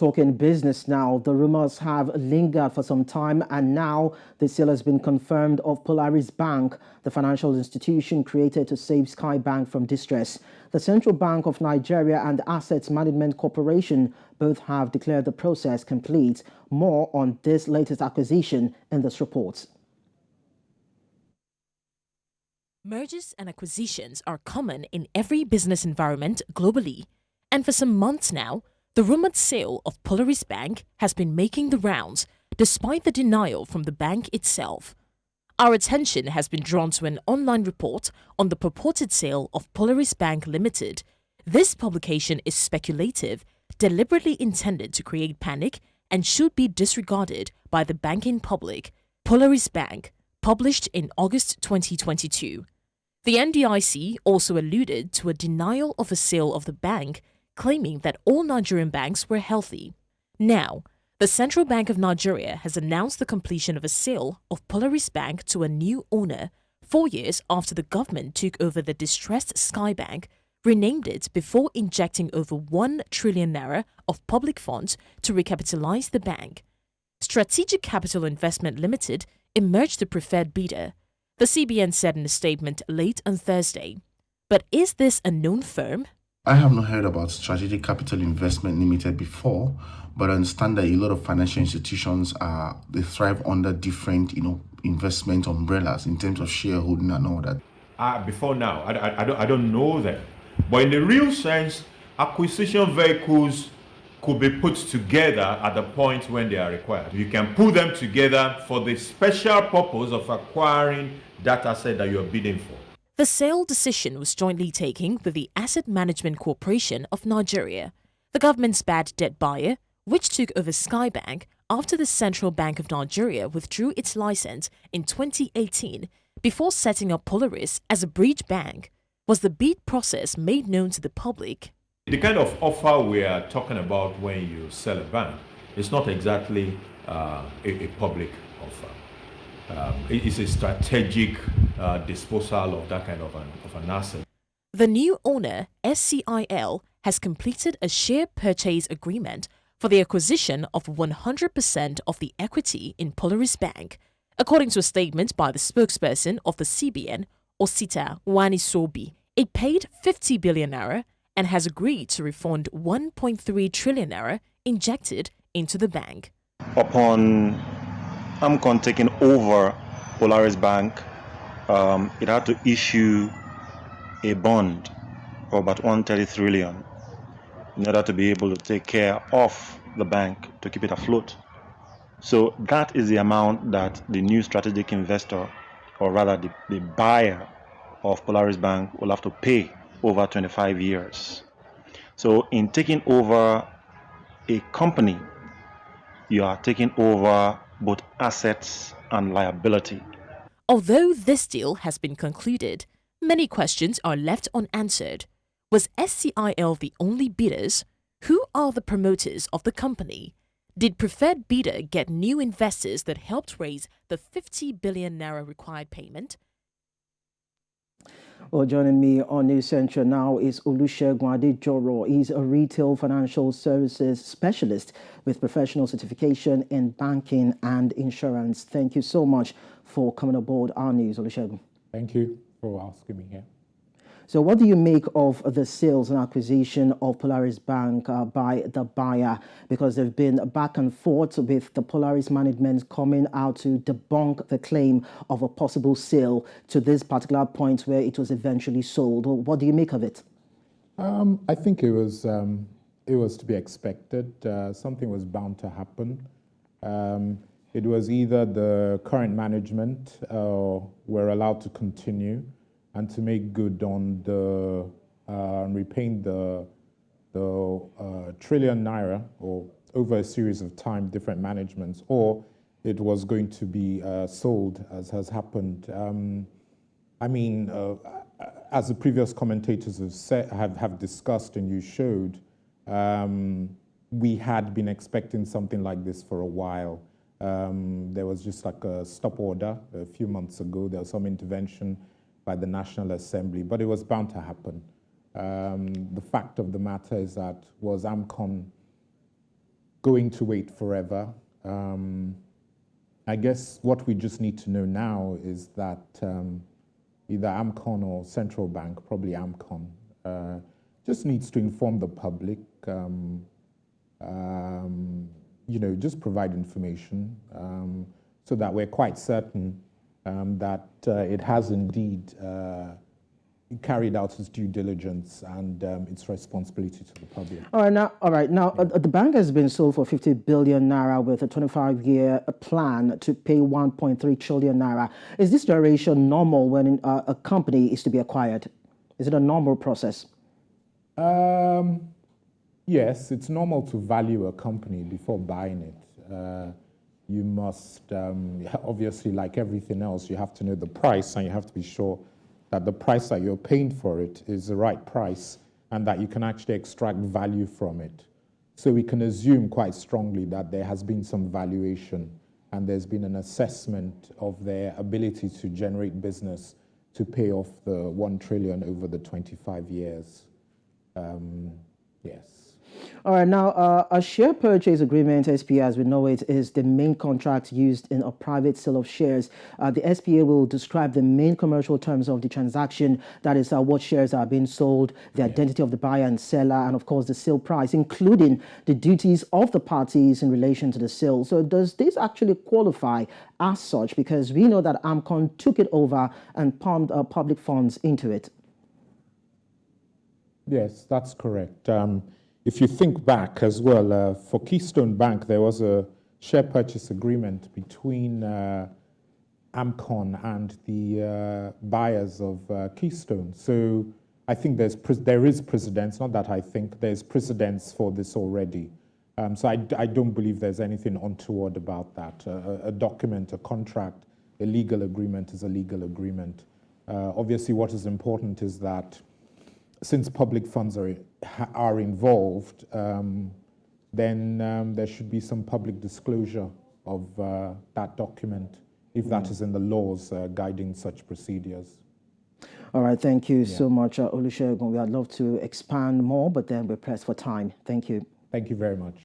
Talking business now, the rumors have lingered for some time, and now the sale has been confirmed of Polaris Bank, the financial institution created to save Sky Bank from distress. The Central Bank of Nigeria and the Asset Management Corporation both have declared the process complete. More on this latest acquisition in this report. Mergers and acquisitions are common in every business environment globally, and for some months now, the rumored sale of Polaris Bank has been making the rounds, despite the denial from the bank itself. Our attention has been drawn to an online report on the purported sale of Polaris Bank Limited. This publication is speculative, deliberately intended to create panic, and should be disregarded by the banking public. Polaris Bank, published in August 2022. The NDIC also alluded to a denial of a sale of the bank, claiming that all Nigerian banks were healthy. Now, the Central Bank of Nigeria has announced the completion of a sale of Polaris Bank to a new owner 4 years after the government took over the distressed Sky Bank, renamed it before injecting over 1 trillion naira of public funds to recapitalize the bank. Strategic Capital Investment Limited emerged the preferred bidder, the CBN said in a statement late on Thursday. But is this a known firm? I have not heard about Strategic Capital Investment Limited before, but I understand that a lot of financial institutions they thrive under different, investment umbrellas in terms of shareholding and all that. Before now, I don't know them, but in the real sense, acquisition vehicles could be put together at the point when they are required. You can pull them together for the special purpose of acquiring that asset that you're bidding for. The sale decision was jointly taken with the Asset Management Corporation of Nigeria, the government's bad debt buyer, which took over Sky Bank after the Central Bank of Nigeria withdrew its license in 2018 before setting up Polaris as a bridge bank. Was the bid process made known to the public? The kind of offer we are talking about when you sell a bank is not exactly a public offer. It's a strategic disposal of that kind of an asset. The new owner, SCIL, has completed a share purchase agreement for the acquisition of 100% of the equity in Polaris Bank, according to a statement by the spokesperson of the CBN, Osita Wanisobi. It paid 50 billion naira and has agreed to refund 1.3 trillion naira injected into the bank. Upon AMCON taking over Polaris Bank, it had to issue a bond for about 130 trillion in order to be able to take care of the bank, to keep it afloat. So that is the amount that the new strategic investor, or rather the buyer of Polaris Bank, will have to pay over 25 years. So in taking over a company, you are taking over both assets and liability. Although this deal has been concluded, many questions are left unanswered. Was SCIL the only bidders? Who are the promoters of the company? Did preferred bidder get new investors that helped raise the 50 billion naira required payment? Well, joining me on News Central now is Olusegun Adejoro. He's a retail financial services specialist with professional certification in banking and insurance. Thank you so much for coming aboard our news, Olusegun. Thank you for asking me here. So what do you make of the sales and acquisition of Polaris Bank by the buyer? Because there have been back and forth with the Polaris management coming out to debunk the claim of a possible sale to this particular point where it was eventually sold. What do you make of it? I think it was to be expected. Something was bound to happen. It was either the current management were allowed to continue and to make good on the repaying the trillion naira, or over a series of time, different managements, or it was going to be sold, as has happened. As the previous commentators have said, have discussed, and you showed, we had been expecting something like this for a while. There was just like a stop order a few months ago. There was some intervention by the National Assembly, but it was bound to happen. The fact of the matter is that was AMCON going to wait forever. I guess what we just need to know now is that either AMCON or central bank, probably AMCON, just needs to inform the public, just provide information so that we're quite certain that it has indeed carried out its due diligence and its responsibility to the public. All right. Now, the bank has been sold for 50 billion naira with a 25-year plan to pay 1.3 trillion naira. Is this duration normal when a company is to be acquired? Is it a normal process? Yes, it's normal to value a company before buying it. You must, obviously, like everything else, you have to know the price and you have to be sure that the price that you're paying for it is the right price and that you can actually extract value from it. So we can assume quite strongly that there has been some valuation and there's been an assessment of their ability to generate business to pay off the 1 trillion over the 25 years. Yes. All right, now, a share purchase agreement, SPA, as we know it, is the main contract used in a private sale of shares. The SPA will describe the main commercial terms of the transaction, that is what shares are being sold, the identity of the buyer and seller, and of course the sale price, including the duties of the parties in relation to the sale. So does this actually qualify as such? Because we know that AMCON took it over and pumped public funds into it. Yes, that's correct. If you think back as well, for Keystone Bank, there was a share purchase agreement between AMCON and the buyers of Keystone. So I think there is precedence, not that I think, there's precedence for this already. So I don't believe there's anything untoward about that. A document, a contract, a legal agreement is a legal agreement. Obviously, what is important is that since public funds are involved, then there should be some public disclosure of that document, if that is in the laws guiding such procedures. All right, thank you so much, Olusegun. I'd love to expand more, but then we're pressed for time. Thank you. Thank you very much.